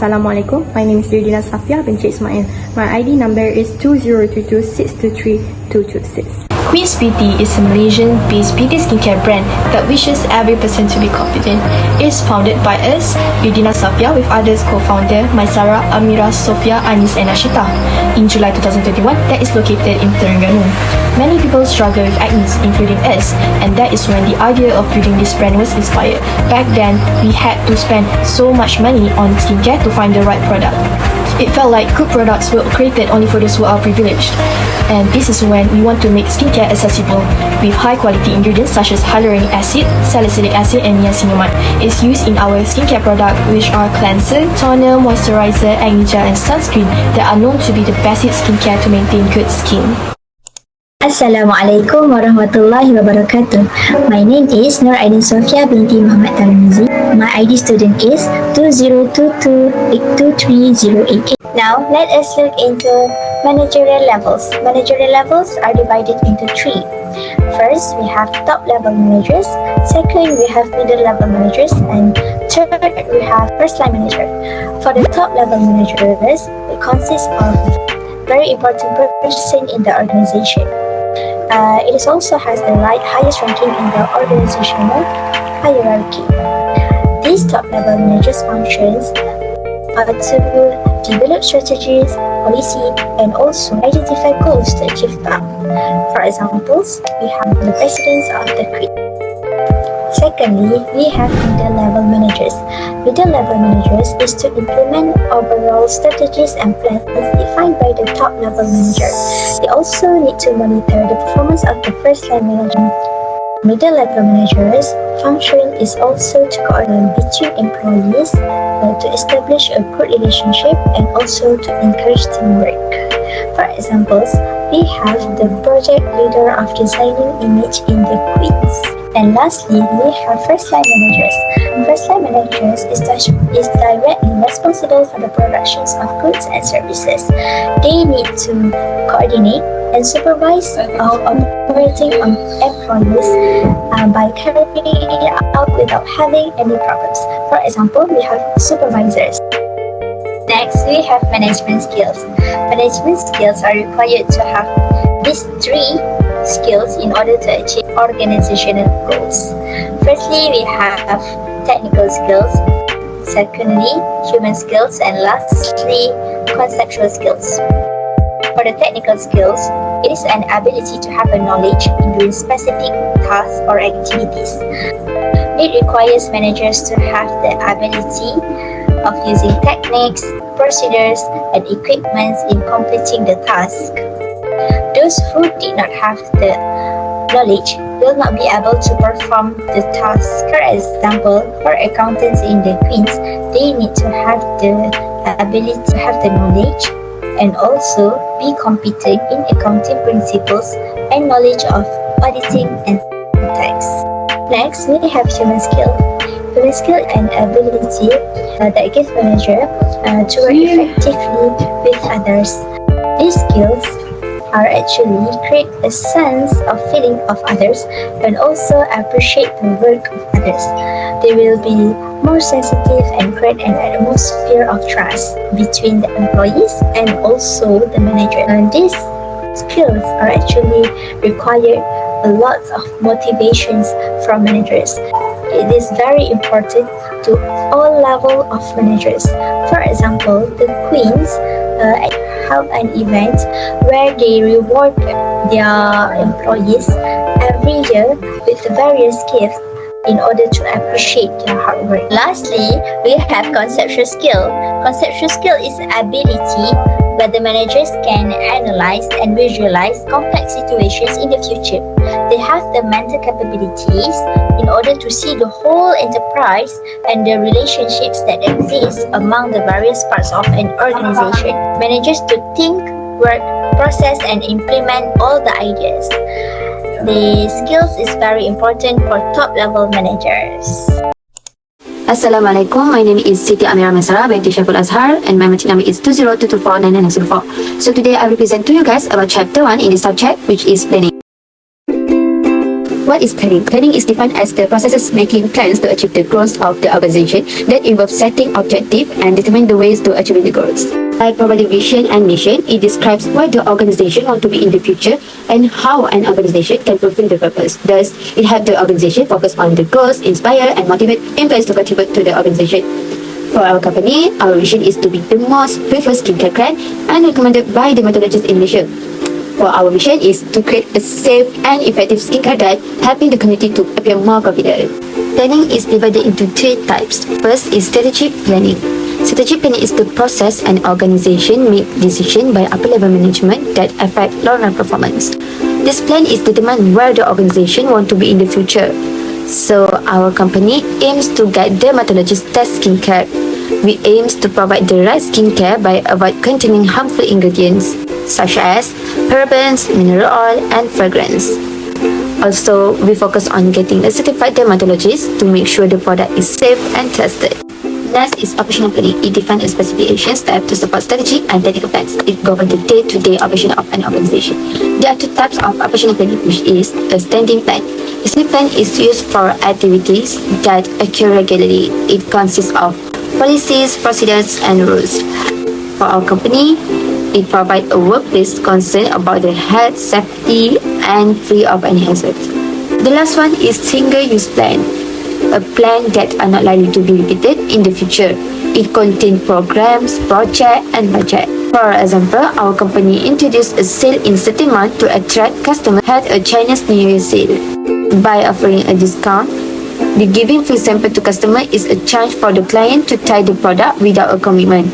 Assalamualaikum. My name is Yudina Safia binti Ismail. My ID number is 2022623226. Queen's Beauty is a Malaysian-based beauty skincare brand that wishes every person to be confident. It is founded by us, Yudina Safia, with others co-founder Maisara, Amira, Sofia, Anis and Ashita. In July 2021, that is located in Terengganu. Many people struggle with acne, including us, and that is when the idea of building this brand was inspired. Back then, we had to spend so much money on skincare to find the right product. It felt like good products were created only for those who are privileged. And this is when we want to make skincare accessible with high quality ingredients such as hyaluronic acid, salicylic acid and niacinamide. It's used in our skincare product which are cleanser, toner, moisturizer, acne gel and sunscreen that are known to be the basic skincare to maintain good skin. Assalamualaikum warahmatullahi wabarakatuh. My name is Nur Aidin Sofia binti Muhammad Tarmizi. My ID student is 2022823088. Now, let us look into managerial levels. Managerial levels are divided into three. First, we have top level managers. Second, we have middle level managers. And third, we have first line manager. For the top level managers, it consists of very important person in the organization. It also has the highest ranking in the organizational hierarchy. These top level managers' functions are to develop strategies, policy, and also identify goals to achieve them. For examples, we have the presidents of the Queen. Secondly, we have middle level managers. Middle level managers is to implement overall strategies and plans defined by the top level manager. They also need to monitor the performance of the first line management. Middle level managers' function is also to coordinate between employees, to establish a good relationship and also to encourage teamwork. For examples, we have the project leader of designing image in the Queens. And lastly, we have first line managers. First line managers is directly responsible for the productions of goods and services. They need to coordinate and supervise operating on employees by carrying it out without having any problems. For example, we have supervisors. Next, we have management skills. Management skills are required to have these three skills in order to achieve organizational goals. Firstly, we have technical skills. Secondly, human skills. And lastly, conceptual skills. For the technical skills, it is an ability to have a knowledge in doing specific tasks or activities. It requires managers to have the ability of using techniques, procedures, and equipments in completing the task. Those who did not have the knowledge will not be able to perform the task. For example, for accountants in the Queens, they need to have the ability to have the knowledge and also be competent in accounting principles and knowledge of auditing and tax. Next, we have human skill. Human skill and ability that gives manager to work effectively with others. These skills are actually create a sense of feeling of others and also appreciate the work of others. They will be more sensitive and create an atmosphere of trust between the employees and also the manager. And these skills are actually required a lot of motivations from managers. It is very important to all level of managers. For example, the Queens held an event where they reward their employees every year with various gifts in order to appreciate their hard work. Lastly, we have conceptual skill. Conceptual skill is ability where the managers can analyze and visualize complex situations in the future. They have the mental capabilities in order to see the whole enterprise and the relationships that exist among the various parts of an organization. Managers to think, work, process and implement all the ideas. The skills is very important for top level managers. Assalamualaikum, my name is Siti Amira Masara binti Syaful Azhar and my match number is 2022249904. So today I will present to you guys about chapter 1 in this subject, which is planning. What is planning? Planning is defined as the processes making plans to achieve the goals of the organization that involve setting objectives and determining the ways to achieve the goals. By providing vision and mission, it describes what the organization wants to be in the future and how an organization can fulfill the purpose. Thus, it helps the organization focus on the goals, inspire and motivate employees to contribute to the organization. For our company, our vision is to be the most preferred skincare brand and recommended by dermatologists in Malaysia. For our mission is to create a safe and effective skincare guide, helping the community to appear more confident. Planning is divided into 3 types. First is strategic planning. Strategic planning is the process an organization make decisions by upper level management that affect long-run performance. This plan is determined where the organization want to be in the future. So our company aims to guide dermatologists test skincare. We aim to provide the right skincare by avoid containing harmful ingredients such as parabens, mineral oil, and fragrance. Also, we focus on getting a certified dermatologist to make sure the product is safe and tested. Next is operational planning. It defines a specific action step to support strategy and technical plans. It governs the day-to-day operation of an organization. There are 2 types of operational planning, which is a standing plan. A standing plan is used for activities that occur regularly. It consists of policies, procedures, and rules. For our company, it provides a workplace concern about the health, safety, and free of any hazard. The last one is single-use plan. A plan that are not likely to be repeated in the future. It contains programs, projects, and budget. For example, our company introduced a sale in certain month to attract customers had a Chinese New Year sale. By offering a discount, the giving free sample to customer is a chance for the client to try the product without a commitment.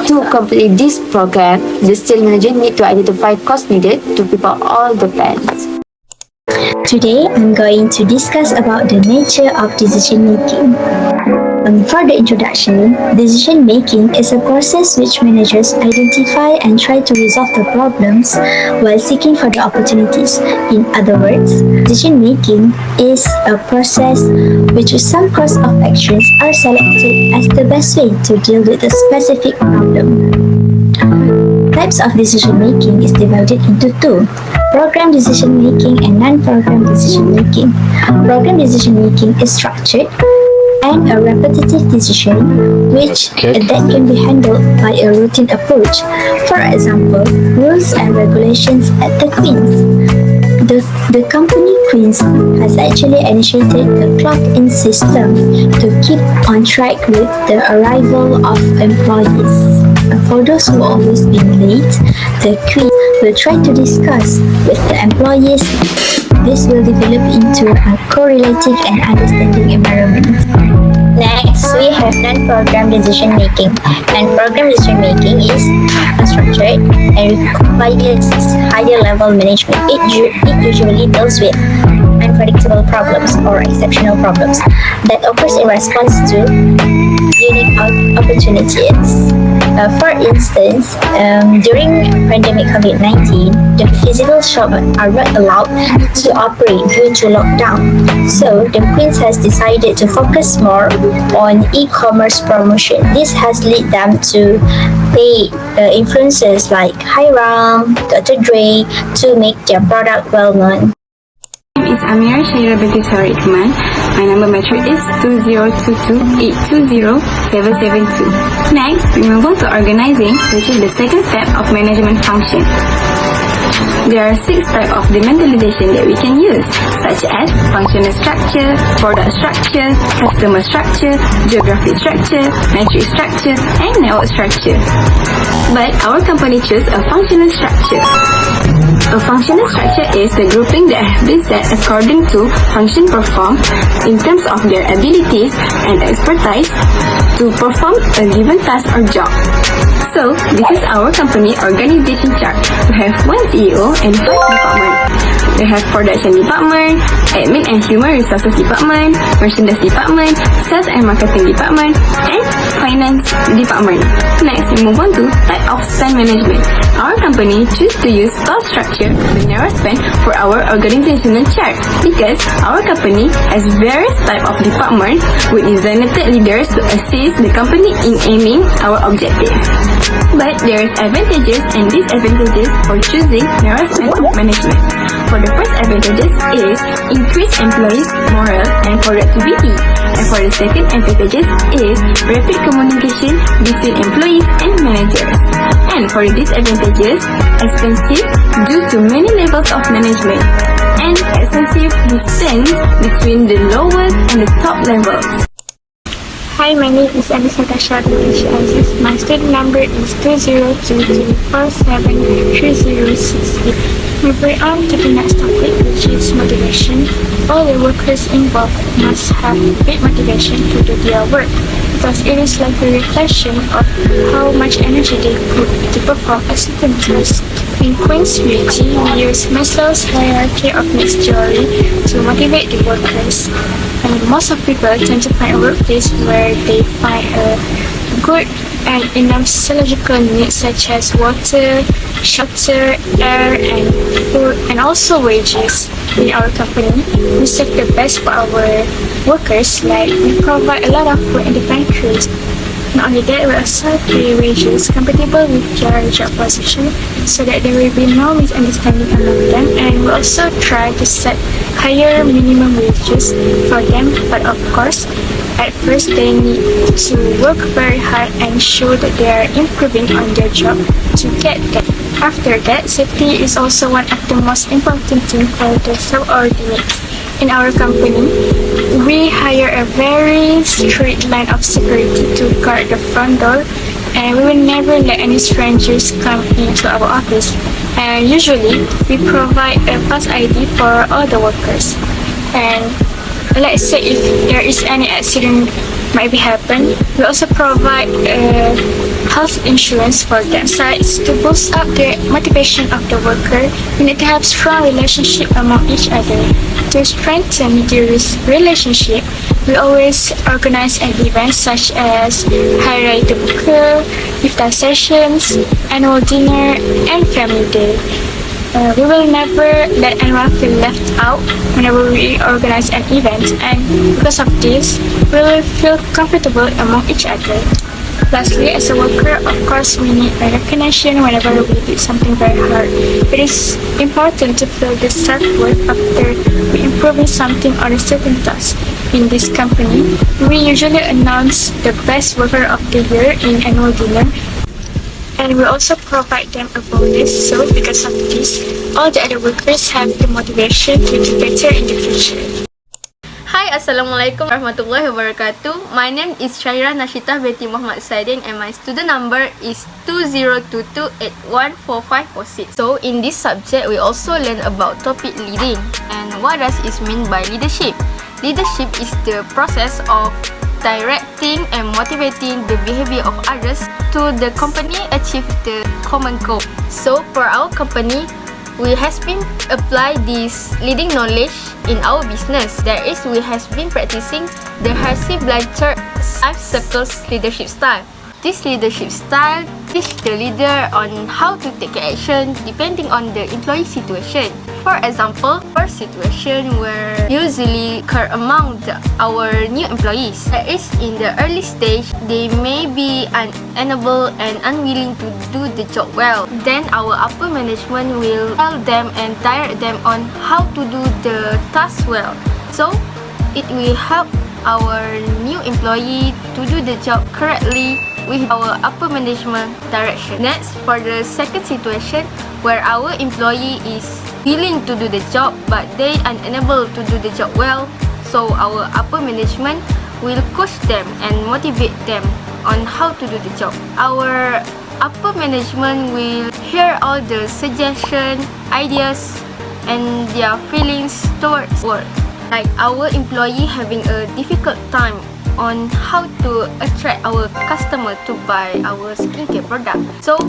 To complete this program, the sales manager need to identify costs needed to prepare all the plans. Today, I'm going to discuss about the nature of decision making. For the introduction, decision making is a process which managers identify and try to resolve the problems while seeking for the opportunities. In other words, decision making is a process which some course of actions are selected as the best way to deal with a specific problem. Types of decision making is divided into 2. Program decision making and non-program decision making. Program decision making is structured and a repetitive decision which that can be handled by a routine approach. For example, rules and regulations at the Queen's. The company Queen's has actually initiated a clock-in system to keep on track with the arrival of employees. For those who always been late, the Queen will try to discuss with the employees. This will develop into a correlative and understanding environment. Next, we have non-program decision making. Non-program decision making is unstructured and requires higher level management. It usually deals with unpredictable problems or exceptional problems that occurs in response to unique opportunities. For instance, during pandemic COVID-19, the physical shops are not allowed to operate due to lockdown. So the Queen's has decided to focus more on e-commerce promotion. This has led them to pay influencers like Hiram, Dr. Dre to make their product well known. My name is Amira Shaira binti Tariqman. My number metric is 2022820772. Next, we move on to organizing, which is the second step of management function. There are 6 types of departmentalization that we can use, such as functional structure, product structure, customer structure, geographic structure, metric structure, and network structure. But our company chose a functional structure. A functional structure is the grouping that have been set according to function performed in terms of their abilities and expertise to perform a given task or job. So, this is our company organization chart. We have 1 CEO and 5 departments. We have production department, admin and human resources department, merchandise department, sales and marketing department, and finance department. Next, we move on to type of spend management. Our our company choose to use stock structure, the narrow span, for our organizational chart because our company has various type of departments with designated leaders to assist the company in aiming our objective. But there is advantages and disadvantages for choosing narrow span of management. For the first advantages is increased employees' morale and productivity. And for the second advantages is rapid communication between employees and managers. And for the disadvantages, expensive due to many levels of management and excessive distance between the lowest and the top levels. Hi, my name is Anissa Tasha Aziz. My student number is 2022473068. Moving on to the next topic, which is motivation. All the workers involved must have great motivation to do their work because it is like a reflection of how much energy they put to perform a certain task. In Queen's Beauty, we use Maslow's hierarchy of needs theory to motivate the workers. And most of people tend to find a workplace where they find a good and enough physiological needs such as water, shelter, air, and food, and also wages. In our company, we serve the best for our workers, like we provide a lot of food in the pantries. Not only that, we also pay wages compatible with their job position so that there will be no misunderstanding among them, and we also try to set higher minimum wages for them, but of course at first they need to work very hard and show that they are improving on their job to get that. After that, safety is also one of the most important things for the subordinates. In our company, we hire a very strict line of security to guard the front door, and we will never let any strangers come into our office. And usually, we provide a pass ID for all the workers. And let's say if there is any accident might be happen, we also provide health insurance for them. Besides, to boost up the motivation of the worker, we need to have strong relationship among each other. To strengthen this relationship, we always organize an event such as Hari Raya Terbuka, iftar sessions, annual dinner, and family day. We will never let anyone feel left out whenever we organize an event, and because of this, we will feel comfortable among each other. Lastly, as a worker, of course, we need recognition whenever we did something very hard. It is important to feel the self-worth after we improving something on a certain task. In this company, we usually announce the best worker of the year in annual dinner, and we also provide them a bonus, so because of this, all the other workers have the motivation to do better in the future. Hi, Assalamualaikum warahmatullahi wabarakatuh. My name is Syairah Nashita binti Muhammad Saidin and my student number is 2022814546. So, in this subject, we also learn about topic leading. And what does it mean by leadership? Leadership is the process of directing and motivating the behavior of others to the company achieve the common goal. So, for our company, we has been apply this leading knowledge in our business. That is, we has been practicing the Hersey Blanchard 5 circles leadership style. This leadership style teach the leader on how to take action depending on the employee situation. For example, for situation where usually occur among our new employees, that is in the early stage, they may be unable and unwilling to do the job well. Then our upper management will tell them and direct them on how to do the task well. So it will help our new employee to do the job correctly with our upper management direction. Next, for the second situation where our employee is willing to do the job but they are unable to do the job well, so our upper management will coach them and motivate them on how to do the job. Our upper management will hear all the suggestions, ideas, and their feelings towards work. Like our employee having a difficult time on how to attract our customer to buy our skincare product. So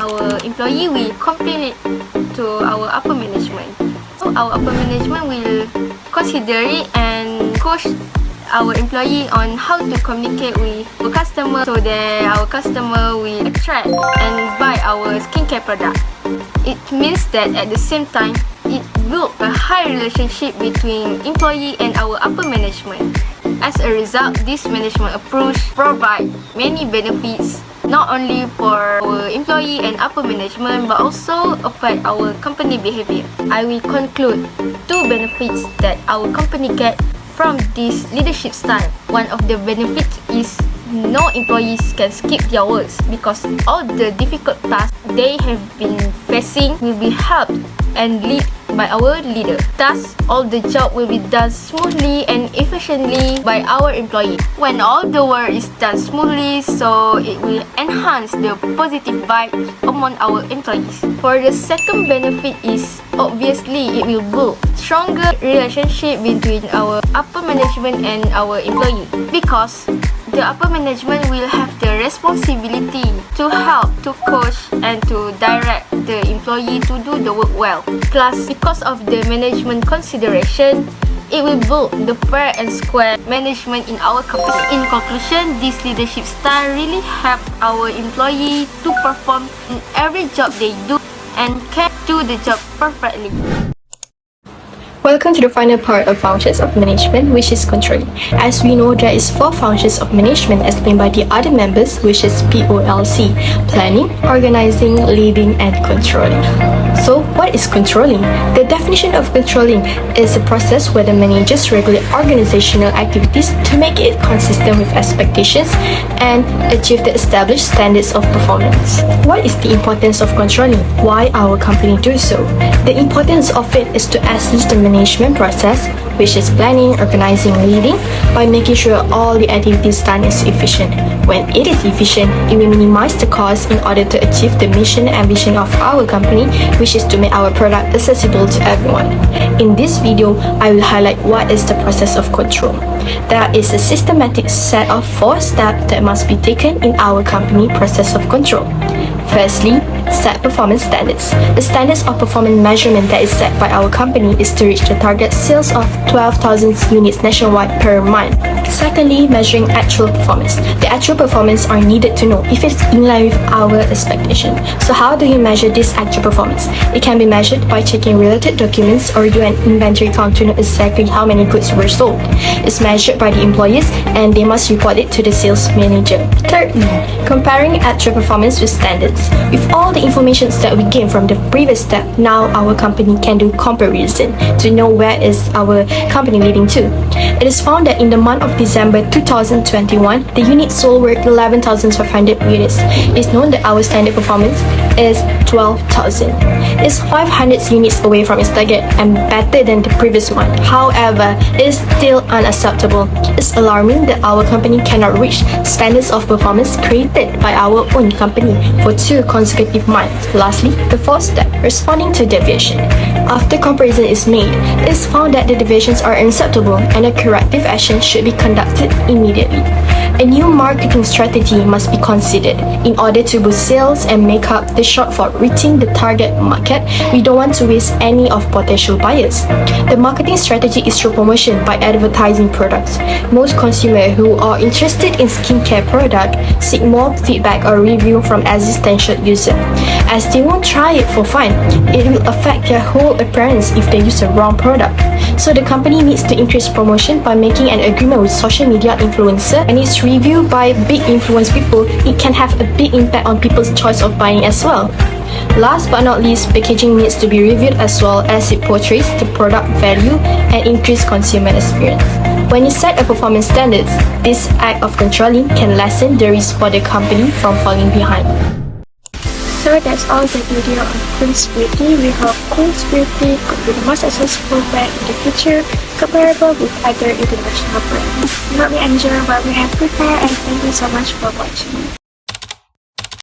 our employee will complain it to our upper management. So our upper management will consider it and coach our employee on how to communicate with our customer so that our customer will attract and buy our skincare product. It means that at the same time, it built a high relationship between employee and our upper management. As a result, this management approach provides many benefits not only for our employee and upper management but also affect our company behavior. I will conclude two benefits that our company get from this leadership style. One of the benefits is no employees can skip their works because all the difficult tasks they have been facing will be helped and lead by our leader. Thus, all the job will be done smoothly and efficiently by our employee. When all the work is done smoothly, so it will enhance the positive vibe among our employees. For the second benefit is obviously it will build stronger relationship between our upper management and our employee because the upper management will have the responsibility to help, to coach and to direct the employee to do the work well. Plus, because of the management consideration, it will build the fair and square management in our company. In conclusion, this leadership style really help our employee to perform in every job they do and can do the job perfectly. Welcome to the final part of functions of management, which is controlling. As we know, there is 4 functions of management explained by the other members, which is POLC: planning, organizing, leading, and controlling. So, what is controlling? The definition of controlling is a process where the managers regulate organizational activities to make it consistent with expectations and achieve the established standards of performance. What is the importance of controlling? Why our company do so? The importance of it is to assist the management process, which is planning, organizing, leading, by making sure all the activities done is efficient. When it is efficient, it will minimize the cost in order to achieve the mission and vision of our company, which is to make our product accessible to everyone. In this video, I will highlight what is the process of control. There is a systematic set of 4 steps that must be taken in our company process of control. Firstly, set performance standards. The standards of performance measurement that is set by our company is to reach the target sales of 12,000 units nationwide per month. Secondly, measuring actual performance. The actual performance are needed to know if it's in line with our expectation. So how do you measure this actual performance? It can be measured by checking related documents or do an inventory count to know exactly how many goods were sold. It's measured by the employees and they must report it to the sales manager. Thirdly, comparing actual performance with standards. With all the information that we gained from the previous step, now our company can do comparison to know where is our company leading to. It is found that in the month of December 2021, the units sold were 11,500 units. It's known that our standard performance is 12,000. It's 500 units away from its target and better than the previous one. However, it is still unacceptable. It's alarming that our company cannot reach standards of performance created by our own company for 2 consecutive months. Lastly, the 4th step, responding to deviation. After comparison is made, it is found that the deviations are unacceptable and a corrective action should be conducted immediately. A new marketing strategy must be considered in order to boost sales and make up the shortfall reaching the target market. We don't want to waste any of potential buyers. The marketing strategy is through promotion by advertising products. Most consumers who are interested in skincare product seek more feedback or review from existential users. As they won't try it for fun, it will affect their whole appearance if they use the wrong product. So the company needs to increase promotion by making an agreement with social media influencer, and it's reviewed by big influence people. It can have a big impact on people's choice of buying as well. Last but not least, packaging needs to be reviewed as well as it portrays the product value and increase consumer experience. When you set a performance standards, this act of controlling can lessen the risk for the company from falling behind. So that's all the video on Queen's Beauty. We hope Queen's Beauty could be the most successful brand in the future, comparable with other international brands. We hope you enjoy what we have prepared and thank you so much for watching.